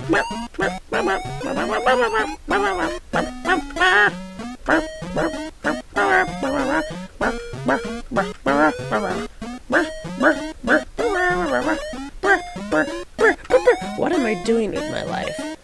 What am I doing with my life?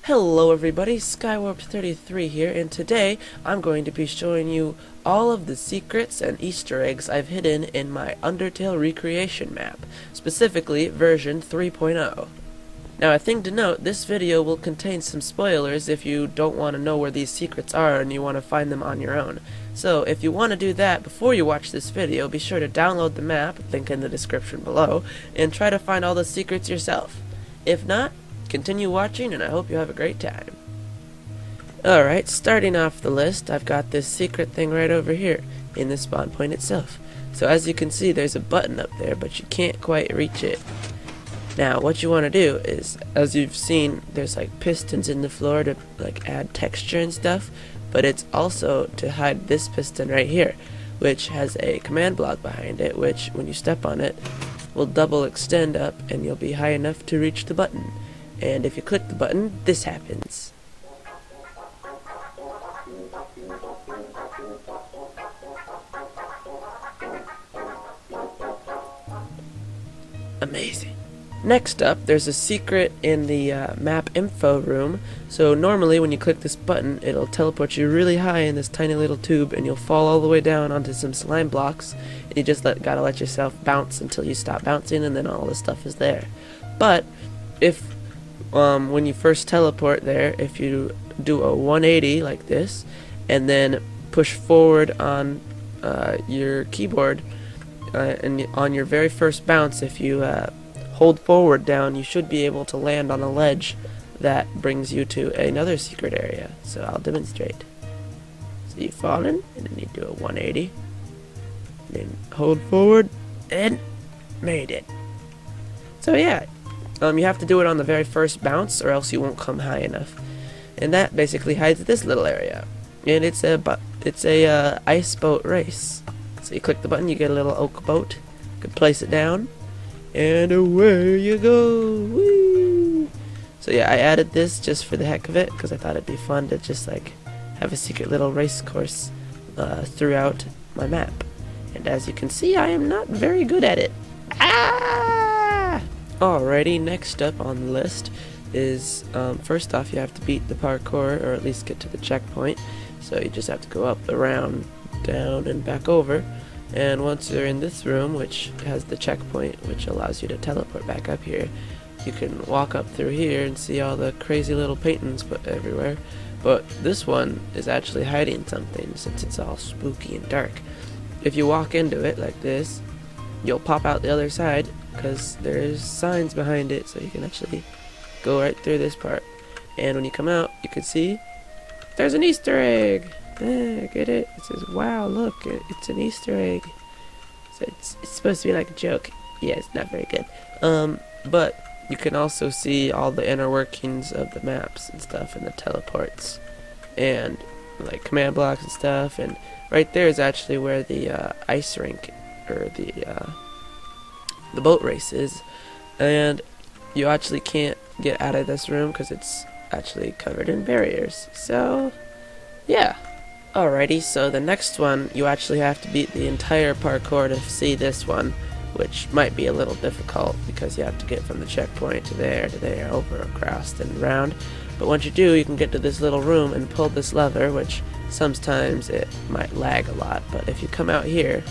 Hello everybody, Skywarp33 here, and today I'm going to be showing you all of the secrets and Easter eggs I've hidden in my Undertale recreation map, specifically version 3.0. Now, a thing to note, this video will contain some spoilers if you don't want to know where these secrets are and you want to find them on your own. So, if you want to do that before you watch this video, be sure to download the map, link in the description below, and try to find all the secrets yourself. If not, continue watching and I hope you have a great time. Alright, starting off the list, I've got this secret thing right over here, in the spawn point itself. So as you can see, there's a button up there, but you can't quite reach it. Now, what you want to do is, as you've seen, there's like pistons in the floor to like add texture and stuff, but it's also to hide this piston right here, which has a command block behind it, which, when you step on it, will double extend up and you'll be high enough to reach the button. And if you click the button, this happens. Amazing. Next up, there's a secret in the map info room. So normally when you click this button, it'll teleport you really high in this tiny little tube and you'll fall all the way down onto some slime blocks, and you just gotta let yourself bounce until you stop bouncing, and then all the stuff is there. But if when you first teleport there, if you do a 180 like this and then push forward on your keyboard, and on your very first bounce, if you hold forward down, you should be able to land on a ledge that brings you to another secret area. So I'll demonstrate. So you fall in, and then you do a 180, then hold forward, and made it. So yeah, you have to do it on the very first bounce, or else you won't come high enough. And that basically hides this little area. And it's a ice boat race. So you click the button, you get a little oak boat. You can place it down, and away you go. Whee! So yeah, I added this just for the heck of it, because I thought it'd be fun to just like have a secret little race course throughout my map. And as you can see, I am not very good at it. Ah! Alrighty, next up on the list is, first off, you have to beat the parkour, or at least get to the checkpoint. So you just have to go up, around, down, and back over. And once you're in this room, which has the checkpoint, which allows you to teleport back up here, you can walk up through here and see all the crazy little paintings put everywhere. But this one is actually hiding something, since it's all spooky and dark. If you walk into it like this, you'll pop out the other side, because there's signs behind it, so you can actually go right through this part. And when you come out, you can see there's an Easter egg. Get it? It says, wow, look, it's an Easter egg. So it's supposed to be like a joke. Yeah, it's not very good. But you can also see all the inner workings of the maps and stuff, and the teleports, and like command blocks and stuff. And right there is actually where the ice rink, or the boat race is. And you actually can't get out of this room because it's actually covered in barriers. So yeah. Alrighty, so the next one, you actually have to beat the entire parkour to see this one, which might be a little difficult because you have to get from the checkpoint to there, over, across, and around. But once you do, you can get to this little room and pull this lever, which sometimes it might lag a lot, but if you come out here,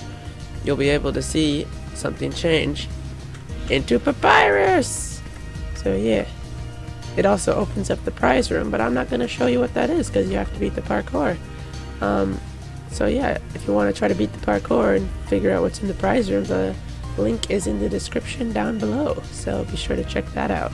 you'll be able to see something change into papyrus! So yeah. It also opens up the prize room, but I'm not going to show you what that is because you have to beat the parkour. So yeah, if you want to try to beat the parkour and figure out what's in the prize room, the link is in the description down below, so be sure to check that out.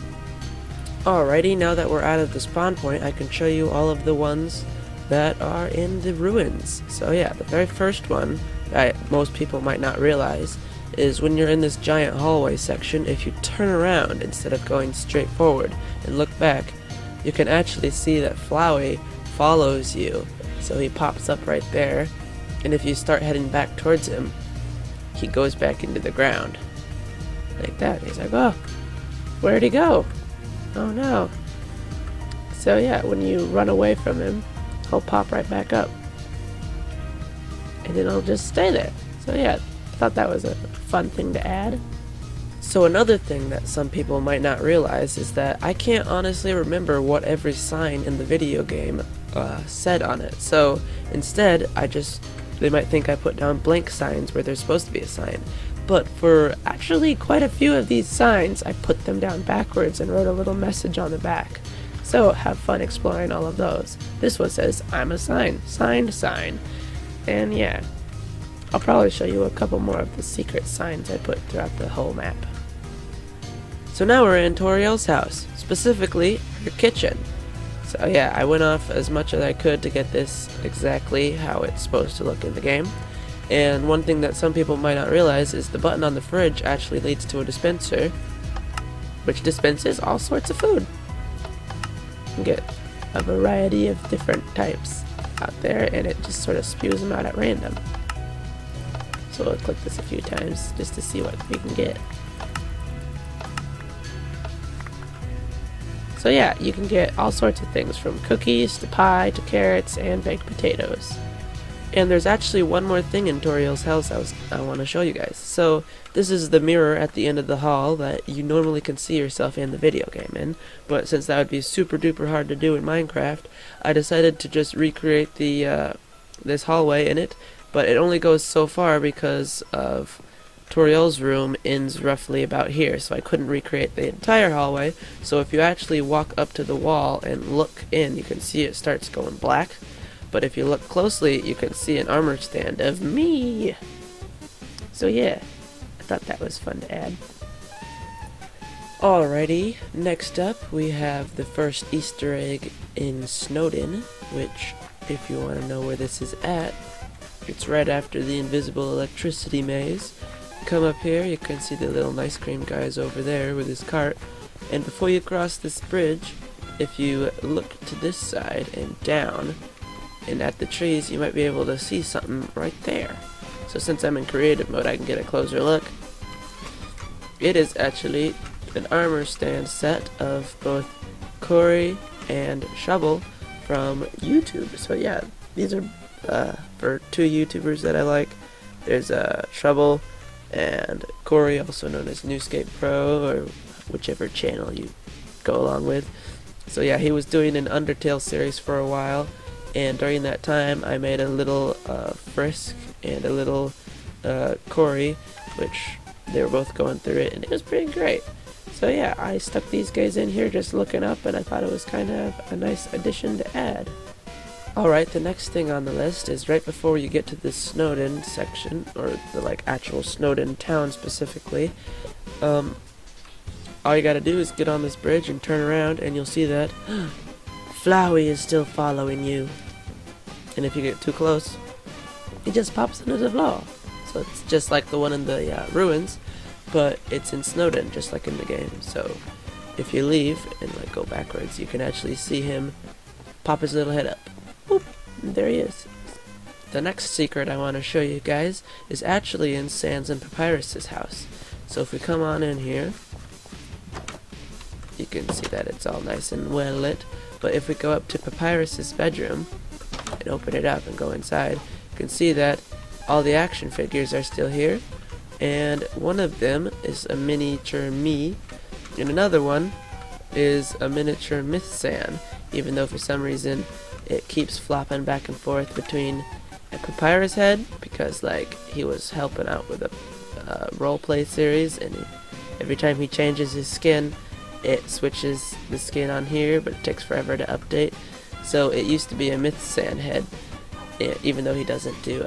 Alrighty, now that we're out of the spawn point, I can show you all of the ones that are in the ruins. So yeah, the very first one that most people might not realize is when you're in this giant hallway section, if you turn around instead of going straight forward and look back, you can actually see that Flowey follows you. So he pops up right there, and if you start heading back towards him, he goes back into the ground. Like that. He's like, oh, where'd he go? Oh no. So yeah, when you run away from him, he'll pop right back up. And then he'll just stay there. So yeah, I thought that was a fun thing to add. So another thing that some people might not realize is that I can't honestly remember what every sign in the video game said on it. So instead, they might think I put down blank signs where there's supposed to be a sign. But for actually quite a few of these signs, I put them down backwards and wrote a little message on the back. So have fun exploring all of those. This one says, I'm a sign, signed sign. And yeah, I'll probably show you a couple more of the secret signs I put throughout the whole map. So now we're in Toriel's house, specifically her kitchen. So yeah, I went off as much as I could to get this exactly how it's supposed to look in the game. And one thing that some people might not realize is the button on the fridge actually leads to a dispenser, which dispenses all sorts of food. You can get a variety of different types out there, and it just sort of spews them out at random. So we'll click this a few times just to see what we can get. So yeah, you can get all sorts of things from cookies to pie to carrots and baked potatoes. And there's actually one more thing in Toriel's house I want to show you guys. So this is the mirror at the end of the hall that you normally can see yourself in the video game in, but since that would be super duper hard to do in Minecraft, I decided to just recreate the this hallway in it, but it only goes so far because of Toriel's room ends roughly about here, so I couldn't recreate the entire hallway. So if you actually walk up to the wall and look in, you can see it starts going black. But if you look closely, you can see an armor stand of me. So yeah, I thought that was fun to add. Alrighty, next up we have the first Easter egg in Snowden, which, if you want to know where this is at, it's right after the invisible electricity maze. Come up here, you can see the little ice cream guys over there with his cart, and before you cross this bridge, if you look to this side and down, and at the trees, you might be able to see something right there. So since I'm in creative mode, I can get a closer look. It is actually an armor stand set of both Corey and Shovel from YouTube. So yeah, these are for two YouTubers that I like. There's Shovel and Corey, also known as Newscape Pro, or whichever channel you go along with. So yeah, he was doing an Undertale series for a while, and during that time I made a little Frisk and a little Corey, which they were both going through it, and it was pretty great. So yeah, I stuck these guys in here just looking up, and I thought it was kind of a nice addition to add. Alright, the next thing on the list is right before you get to the Snowden section, or the actual Snowden town specifically. All you gotta do is get on this bridge and turn around, and you'll see that Flowey is still following you. And if you get too close, he just pops into the floor. So it's just like the one in the ruins, but it's in Snowden, just like in the game. So if you leave and go backwards, you can actually see him pop his little head up. Boop, and there he is. The next secret I want to show you guys is actually in Sans and Papyrus's house. So if we come on in here, you can see that it's all nice and well lit. But if we go up to Papyrus's bedroom and open it up and go inside, you can see that all the action figures are still here, and one of them is a miniature me, and another one is a miniature Myth-San, even though for some reason it keeps flopping back and forth between a Papyrus head, because he was helping out with a roleplay series, and every time he changes his skin, it switches the skin on here, but it takes forever to update. So it used to be a Myth-San head, even though he doesn't do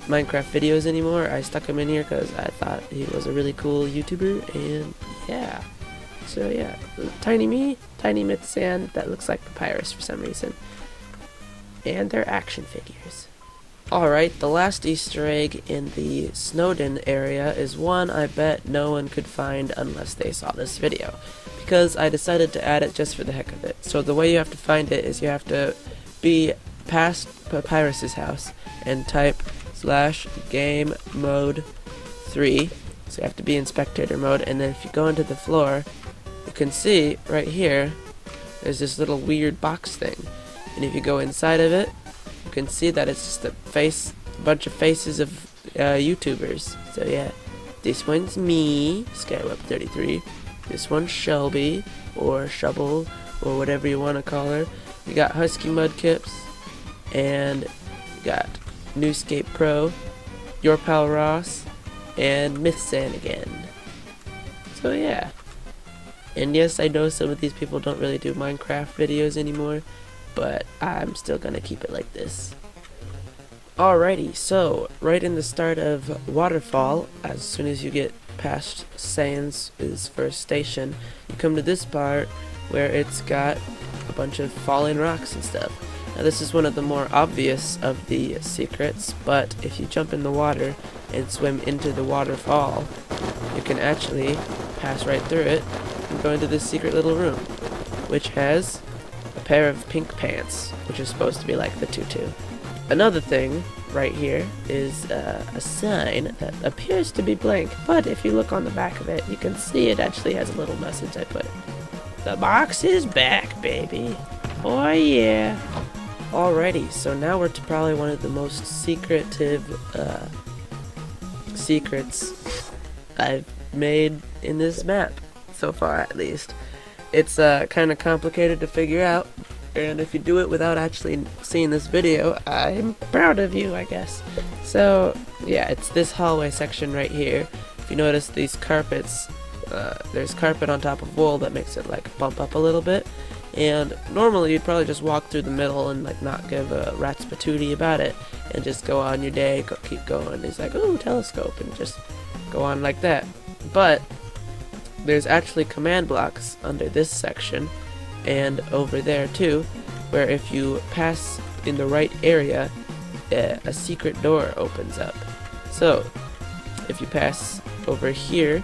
Minecraft videos anymore. I stuck him in here because I thought he was a really cool YouTuber, and yeah. So yeah, tiny me, tiny Myth-San that looks like Papyrus for some reason. And they're action figures. Alright, the last Easter egg in the Snowden area is one I bet no one could find unless they saw this video, because I decided to add it just for the heck of it. So the way you have to find it is you have to be past Papyrus's house and type /game mode 3. So you have to be in spectator mode, and then if you go into the floor, you can see right here there's this little weird box thing, and if you go inside of it, you can see that it's just a bunch of faces of YouTubers. So yeah, this one's me, Skyweb33. This one's Shelby, or Shovel, or whatever you want to call her. You got Husky Mudkips, and you got Newscape Pro, Your Pal Ross, and Mythsan again. So yeah. And yes, I know some of these people don't really do Minecraft videos anymore, but I'm still gonna keep it like this. Alrighty, so right in the start of Waterfall, as soon as you get past Sans' first station, you come to this part where it's got a bunch of falling rocks and stuff. Now this is one of the more obvious of the secrets, but if you jump in the water and swim into the waterfall, you can actually pass right through it and go into this secret little room, which has a pair of pink pants, which is supposed to be like the tutu. Another thing right here is a sign that appears to be blank, but if you look on the back of it, you can see it actually has a little message I put. The box is back, baby. Oh yeah. Alrighty, so now we're to probably one of the most secretive secrets I've made in this map, so far at least. It's kind of complicated to figure out, and if you do it without actually seeing this video, I'm proud of you, I guess. So yeah, it's this hallway section right here. If you notice these carpets, there's carpet on top of wool that makes it like bump up a little bit, and normally you'd probably just walk through the middle and like not give a rat's patootie about it and just go on your day, keep going. It's like, ooh, telescope, and just go on like that. But there's actually command blocks under this section and over there too, where if you pass in the right area, a secret door opens up. So if you pass over here,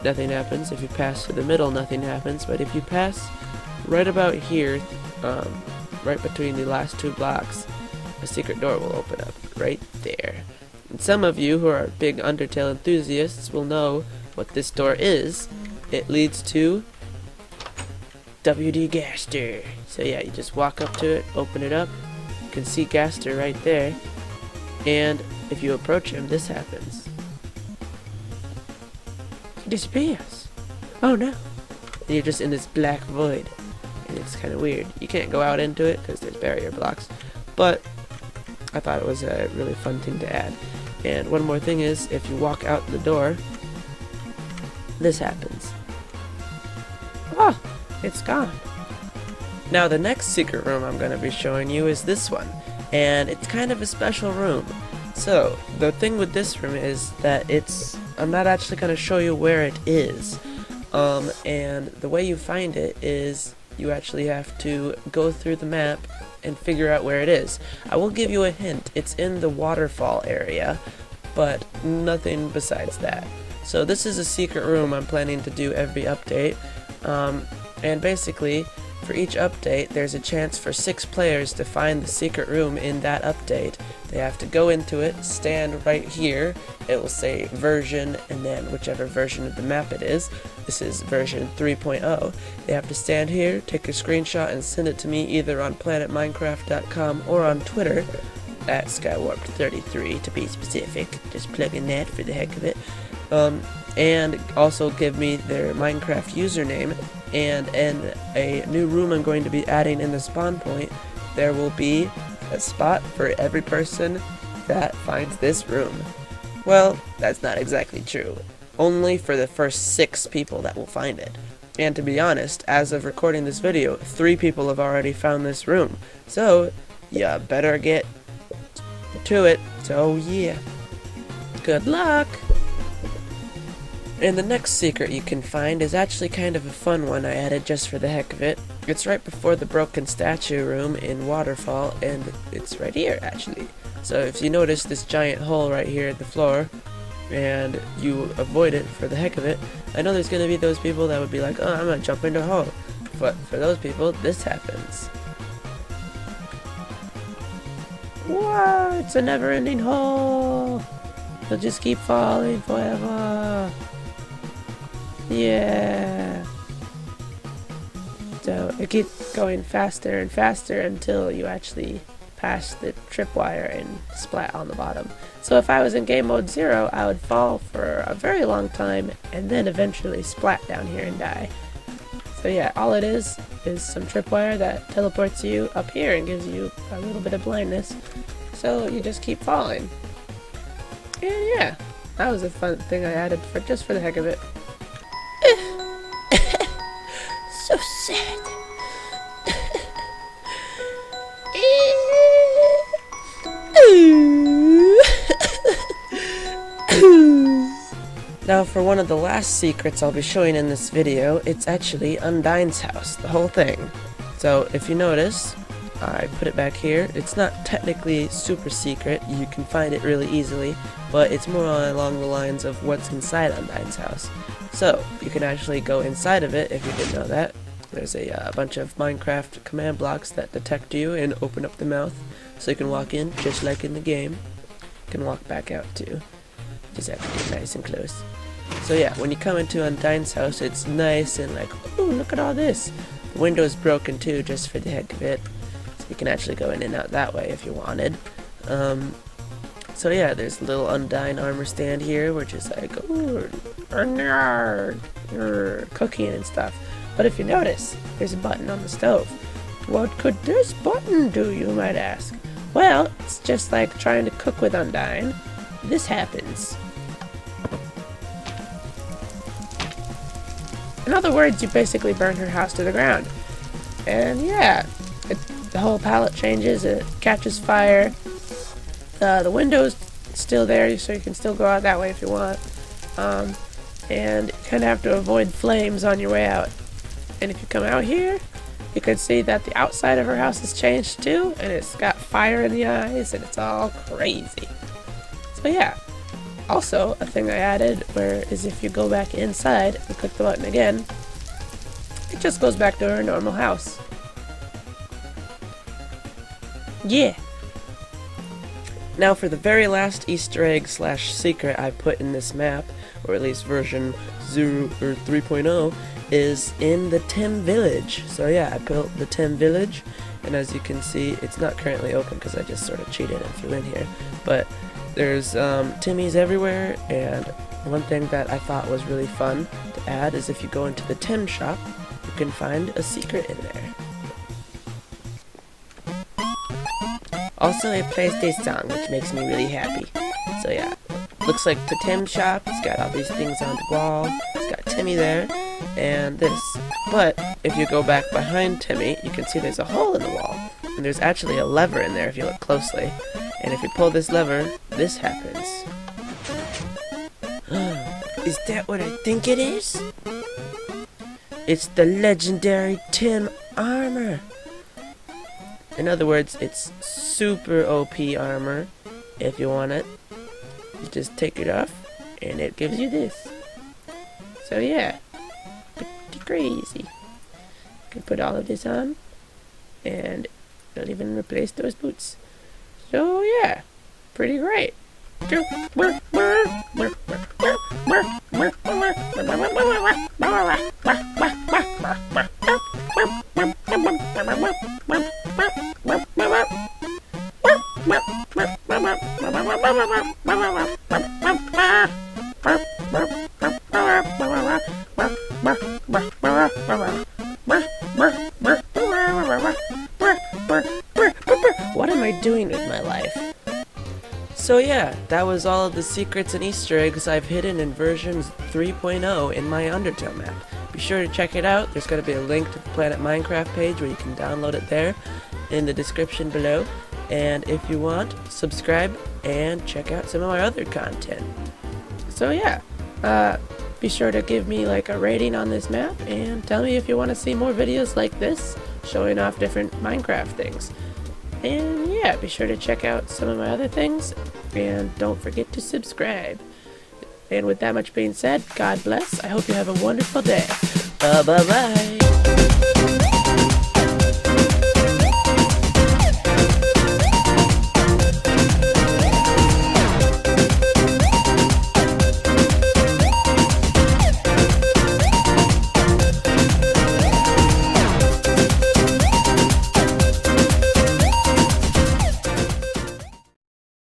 nothing happens. If you pass to the middle, nothing happens. But if you pass right about here, right between the last two blocks, a secret door will open up right there. And some of you who are big Undertale enthusiasts will know what this door is. It leads to WD Gaster. So yeah, you just walk up to it, open it up, you can see Gaster right there, and if you approach him, this happens. He disappears. Oh no. And you're just in this black void, and it's kind of weird. You can't go out into it because there's barrier blocks, but I thought it was a really fun thing to add. And one more thing is, if you walk out the door, this happens. Oh, it's gone. Now the next secret room I'm going to be showing you is this one, and it's kind of a special room. So the thing with this room is that I'm not actually going to show you where it is, and the way you find it is you actually have to go through the map and figure out where it is. I will give you a hint. It's in the waterfall area, but nothing besides that. So this is a secret room I'm planning to do every update, and basically for each update there's a chance for 6 players to find the secret room in that update. They have to go into it, stand right here, it will say version and then whichever version of the map it is. This is version 3.0. They have to stand here, take a screenshot and send it to me either on planetminecraft.com or on Twitter at Skywarped33 to be specific, just plugging that for the heck of it. And also give me their Minecraft username, and in a new room I'm going to be adding in the spawn point, there will be a spot for every person that finds this room. Well, that's not exactly true. Only for the first 6 people that will find it. And to be honest, as of recording this video, 3 people have already found this room. So, you better get to it. So yeah. Good luck! And the next secret you can find is actually kind of a fun one I added just for the heck of it. It's right before the broken statue room in Waterfall, and it's right here actually. So if you notice this giant hole right here at the floor, and you avoid it for the heck of it, I know there's going to be those people that would be like, oh, I'm going to jump into a hole. But for those people, this happens. Whoa, it's a never-ending hole. It'll just keep falling forever. Yeah. So it keeps going faster and faster until you actually pass the tripwire and splat on the bottom. So if I was in game mode 0, I would fall for a very long time and then eventually splat down here and die. So yeah, all it is some tripwire that teleports you up here and gives you a little bit of blindness. So you just keep falling. And yeah, that was a fun thing I added just for the heck of it. So sad. Now for one of the last secrets I'll be showing in this video, it's actually Undines House, the whole thing. So if you notice, I put it back here. It's not technically super secret, you can find it really easily, but it's more along the lines of what's inside Undines House. So you can actually go inside of it if you didn't know that. There's a bunch of Minecraft command blocks that detect you and open up the mouth, so you can walk in just like in the game. You can walk back out too. Just have to get nice and close. So yeah, when you come into Untitled House, it's nice and like, ooh, look at all this. The window's broken too, just for the heck of it. So you can actually go in and out that way if you wanted. So yeah, there's a little Undine armor stand here, which is like, ooh, cooking and stuff. But if you notice, there's a button on the stove. What could this button do, you might ask? Well, it's just like trying to cook with Undine. This happens. In other words, you basically burn her house to the ground. And yeah, the whole palette changes, it catches fire. The window's still there, so you can still go out that way if you want. And you kind of have to avoid flames on your way out. And if you come out here, you can see that the outside of her house has changed too, and it's got fire in the eyes, and it's all crazy. So yeah. Also, a thing I added is if you go back inside and click the button again, it just goes back to her normal house. Yeah. Now for the very last Easter egg / secret I put in this map, or at least version 0 or 3.0, is in the Tim Village. So yeah, I built the Tim Village, and as you can see, it's not currently open because I just sort of cheated and threw in here, but there's Timmys everywhere, and one thing that I thought was really fun to add is if you go into the Tim shop, you can find a secret in there. Also, it plays this song, which makes me really happy. So yeah, looks like the Tim shop. It's got all these things on the wall. It's got Timmy there, and this. But if you go back behind Timmy, you can see there's a hole in the wall, and there's actually a lever in there if you look closely. And if you pull this lever, this happens. Is that what I think it is? It's the legendary Tim armor. In other words, it's super OP armor. If you want it, you just take it off, and it gives you this. So yeah, pretty crazy. You can put all of this on, and it'll even replace those boots. So yeah, pretty great. What am I doing with my life? So yeah, that was all of the secrets and Easter eggs I've hidden in version 3.0 in my Undertale map. Be sure to check it out. There's going to be a link to the Planet Minecraft page where you can download it there in the description below. And if you want, subscribe and check out some of my other content. So yeah, be sure to give me like a rating on this map and tell me if you want to see more videos like this showing off different Minecraft things. And yeah, be sure to check out some of my other things, and don't forget to subscribe. And with that much being said, God bless. I hope you have a wonderful day. Bye-bye.